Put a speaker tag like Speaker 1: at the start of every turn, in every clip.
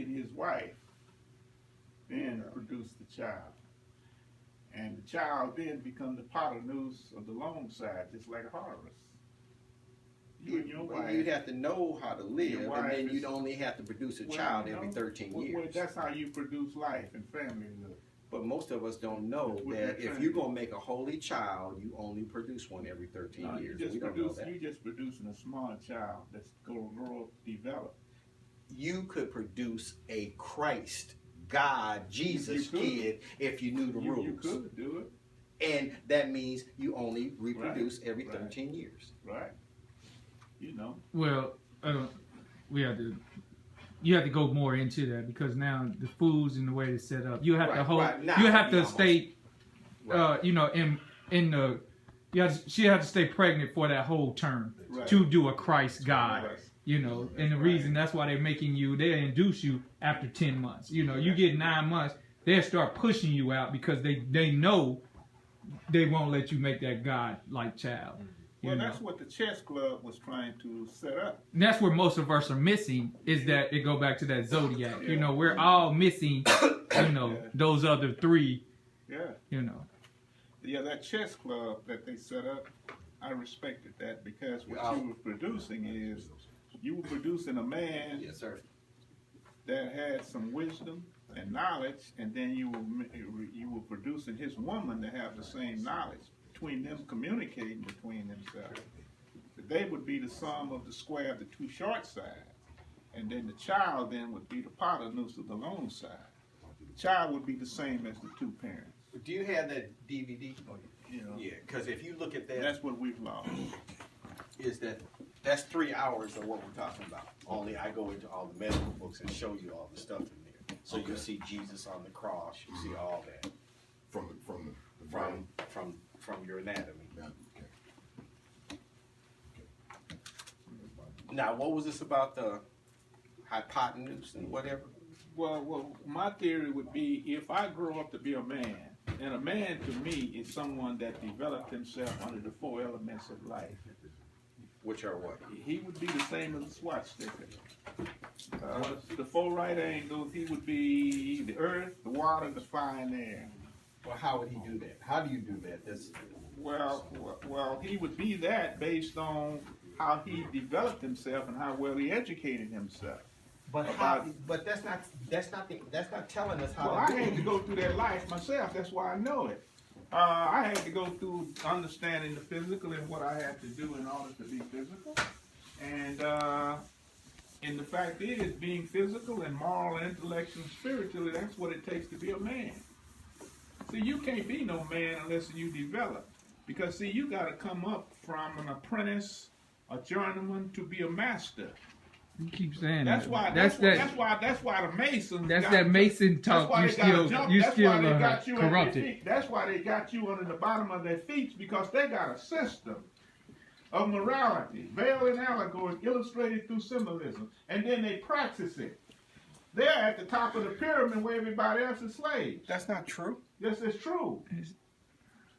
Speaker 1: he and his wife then produce the child. And the child then become the hypotenuse of the long side, just like a harvest. You and your wife,
Speaker 2: you'd have to know how to live, and then you'd
Speaker 1: is,
Speaker 2: only have to produce a child every 13 years.
Speaker 1: Well, that's how you produce life and family.
Speaker 2: But most of us don't know that if you're going to make a holy child, you only produce one every 13 years. We don't know that.
Speaker 1: You're just producing a small child that's going to grow up, develop.
Speaker 2: You could produce a Christ, God, Jesus kid if you knew the rules.
Speaker 1: You could do it.
Speaker 2: And that means you only reproduce every 13 years.
Speaker 1: Right. You know.
Speaker 3: Well, we have to. You have to go more into that because now the foods and the way it's set up, you have to hold. You have to stay, you know, in the. She has to stay pregnant for that whole term to do a Christ God. You know, and the reason that's why they're making you, they induce you after 10 months. You know, you get 9 months, they'll start pushing you out because they know they won't let you make that God-like child.
Speaker 1: Well, that's what the chess club was trying to set up.
Speaker 3: And that's where most of us are missing, is that it go back to that zodiac. You know, we're all missing, you know, those other three.
Speaker 1: Yeah.
Speaker 3: You know.
Speaker 1: Yeah, that chess club that they set up, I respected that because what you were producing is, you were producing a man that had some wisdom and knowledge, and then you were producing his woman to have the same knowledge. Between them communicating between themselves. They would be the sum of the square of the two short sides. And then the child then would be the hypotenuse of the long side. The child would be the same as the two parents.
Speaker 2: Do you have that DVD?
Speaker 1: You know,
Speaker 2: yeah, because if you look at that,
Speaker 1: that's what we've lost.
Speaker 2: That's 3 hours of what we're talking about. Only I go into all the medical books and show you all the stuff in there. So you'll see Jesus on the cross. You see all that from your anatomy. Now, what was this about the hypotenuse and whatever?
Speaker 1: Well, my theory would be if I grow up to be a man, and a man to me is someone that developed himself under the 4 elements of life.
Speaker 2: Which are what?
Speaker 1: He would be the same as a SWAT sticker. The 4 right angles, he would be the earth, the water, the fire, and air.
Speaker 2: Well, how would he do that? How do you do that?
Speaker 1: Well, he would be that based on how he developed himself and how well he educated himself.
Speaker 2: But but that's not telling us how.
Speaker 1: Well, I had to go through that life myself. That's why I know it. I had to go through understanding the physical and what I had to do in order to be physical. And the fact is, being physical and moral, intellectual, and spiritually, that's what it takes to be a man. See, you can't be no man unless you develop. Because, see, you got to come up from an apprentice, a journeyman, to be a master.
Speaker 3: You keep saying
Speaker 1: that's
Speaker 3: that.
Speaker 1: Why the Masons.
Speaker 3: That's that Mason talk. You still corrupted.
Speaker 1: That's why they got you under the bottom of their feet, because they got a system of morality, veiled in allegory, illustrated through symbolism, and then they practice it. They're at the top of the pyramid where everybody else is slaves.
Speaker 2: That's not true.
Speaker 1: Yes, it's true.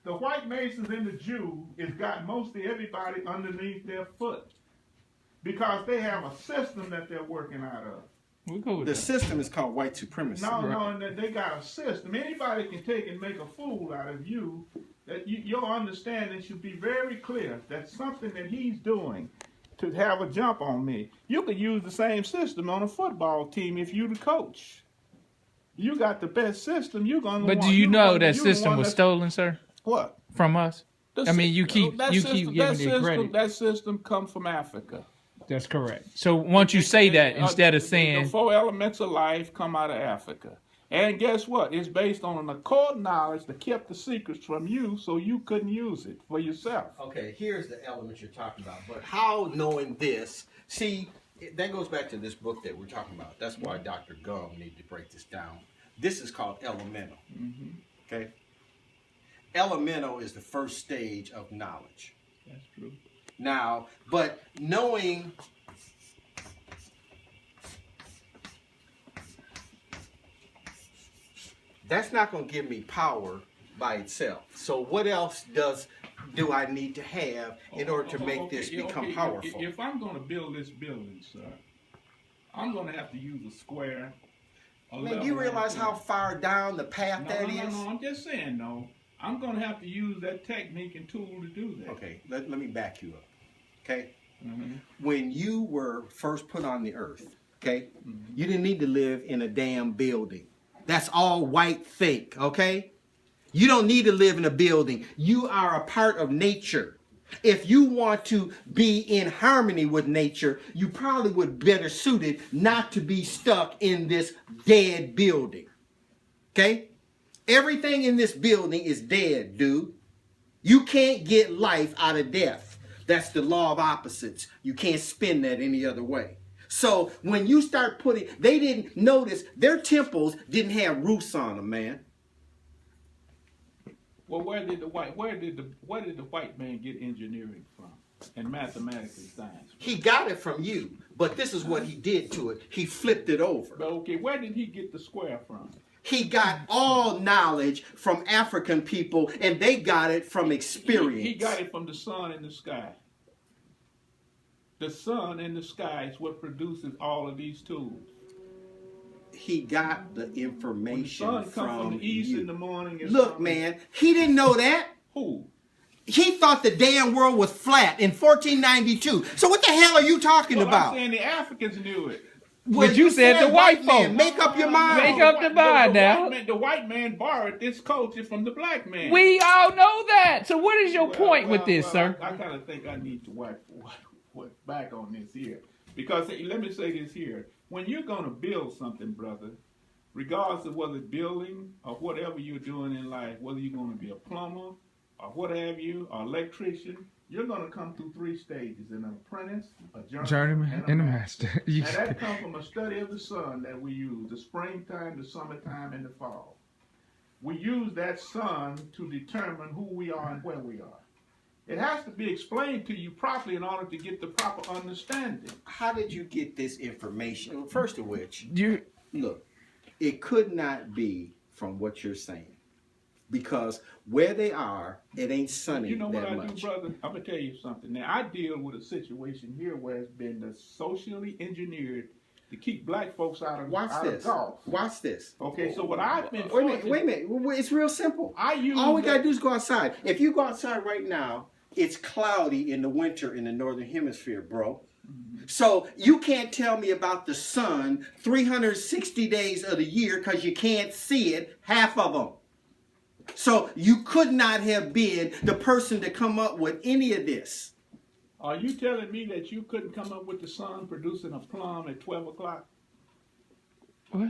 Speaker 1: The white Masons and the Jew has got mostly everybody underneath their foot because they have a system that they're working out of.
Speaker 3: We'll go with
Speaker 2: the system is called white supremacy.
Speaker 1: No, and they got a system. Anybody can take and make a fool out of you. That your understanding should be very clear. That's something that he's doing to have a jump on me. You could use the same system on a football team if you're the coach. You got the best system. You're gonna.
Speaker 3: But do you know that system was stolen, sir?
Speaker 1: What?
Speaker 3: From us? I mean, you keep giving it credit.
Speaker 1: That system comes from Africa.
Speaker 3: That's correct. So once you say that, instead of saying
Speaker 1: the 4 elements of life come out of Africa, and guess what? It's based on an occult knowledge that kept the secrets from you, so you couldn't use it for yourself.
Speaker 2: Okay, here's the element you're talking about. But how, knowing this, see, that goes back to this book that we're talking about. That's why Dr. Gum needed to break this down. This is called elemental. Okay. Elemental is the first stage of knowledge.
Speaker 1: That's true.
Speaker 2: Now, but knowing that's not going to give me power by itself. So what else do I need to have in order to make this become powerful?
Speaker 1: If I'm going to build this building, sir, I'm going to have to use a square
Speaker 2: Man, do you realize how far down the path that is?
Speaker 1: No, I'm just saying, no. I'm going to have to use that technique and tool to do that.
Speaker 2: Okay, let me back you up. Okay?
Speaker 1: Mm-hmm.
Speaker 2: When you were first put on the earth, okay, you didn't need to live in a damn building. That's all white fake, okay? You don't need to live in a building. You are a part of nature. If you want to be in harmony with nature, you probably would be better suited not to be stuck in this dead building. Okay? Everything in this building is dead, dude. You can't get life out of death. That's the law of opposites. You can't spin that any other way. So when you start putting, they didn't notice their temples didn't have roofs on them, man.
Speaker 1: Well, where did the white man get engineering from and mathematics and science from?
Speaker 2: He got it from you, but this is what he did to it. He flipped it over.
Speaker 1: But okay, where did he get the square from?
Speaker 2: He got all knowledge from African people, and they got it from experience.
Speaker 1: He got it from the sun in the sky. The sun in the sky is what produces all of these tools.
Speaker 2: He got the information
Speaker 1: when the sun comes from the east
Speaker 2: you.
Speaker 1: In the morning.
Speaker 2: Look, man, he didn't know that.
Speaker 1: Who?
Speaker 2: He thought the damn world was flat in 1492. So what the hell are you talking about?
Speaker 1: I'm saying the Africans knew it.
Speaker 3: Well, but you said the white folk.
Speaker 2: Make up your mind.
Speaker 3: Make up the mind now.
Speaker 1: The white man borrowed this culture from the black man.
Speaker 3: We all know that. So what is your point with this, sir?
Speaker 1: I kind of think I need to wipe back on this here. Because let me say this here. When you're going to build something, brother, regardless of whether it's building or whatever you're doing in life, whether you're going to be a plumber or what have you, or electrician, you're going to come through 3 stages: an apprentice, a journeyman,
Speaker 3: and a master.
Speaker 1: And that comes from a study of the sun that we use, the springtime, the summertime, and the fall. We use that sun to determine who we are and where we are. It has to be explained to you properly in order to get the proper understanding.
Speaker 2: How did you get this information? First of which, look, it could not be from what you're saying. Because where they are, it ain't sunny
Speaker 1: you know
Speaker 2: that
Speaker 1: what I
Speaker 2: much.
Speaker 1: do, brother? I'm going to tell you something. Now, I deal with a situation here where it's been socially engineered to keep black folks out of golf.
Speaker 2: Watch this.
Speaker 1: Okay, so what I've been...
Speaker 2: Wait a minute. It's real simple. All we got to do is go outside. If you go outside right now, it's cloudy in the winter in the northern hemisphere, bro. Mm-hmm. So you can't tell me about the sun 360 days of the year because you can't see it, half of them. So you could not have been the person to come up with any of this.
Speaker 1: Are you telling me that you couldn't come up with the sun producing a plum at 12 o'clock?
Speaker 3: What?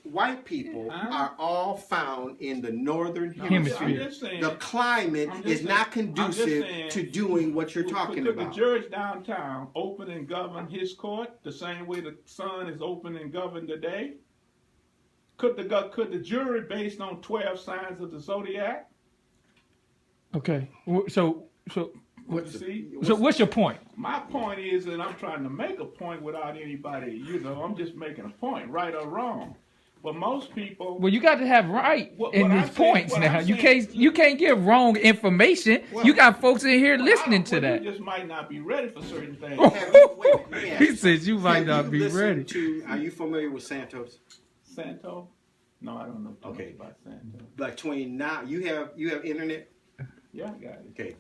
Speaker 2: White people are all found in the northern hemisphere. The climate is not conducive to doing what you're talking about.
Speaker 1: Could the judge downtown open and govern his court the same way the sun is open and governed today? Could the jury, based on 12 signs of the zodiac?
Speaker 3: Okay, so what's your point?
Speaker 1: My point is that I'm trying to make a point without anybody, I'm just making a point, right or wrong. But most people...
Speaker 3: Well, you got to have right in these points now. You can't give wrong information. Well, you got folks in here listening to that.
Speaker 1: You just might not be ready for certain things.
Speaker 3: He says you might not be ready.
Speaker 2: Are you familiar with Santos?
Speaker 1: Santo? No, I don't know about Santo.
Speaker 2: Between now, you have internet?
Speaker 1: Yeah, I got it.
Speaker 2: Okay.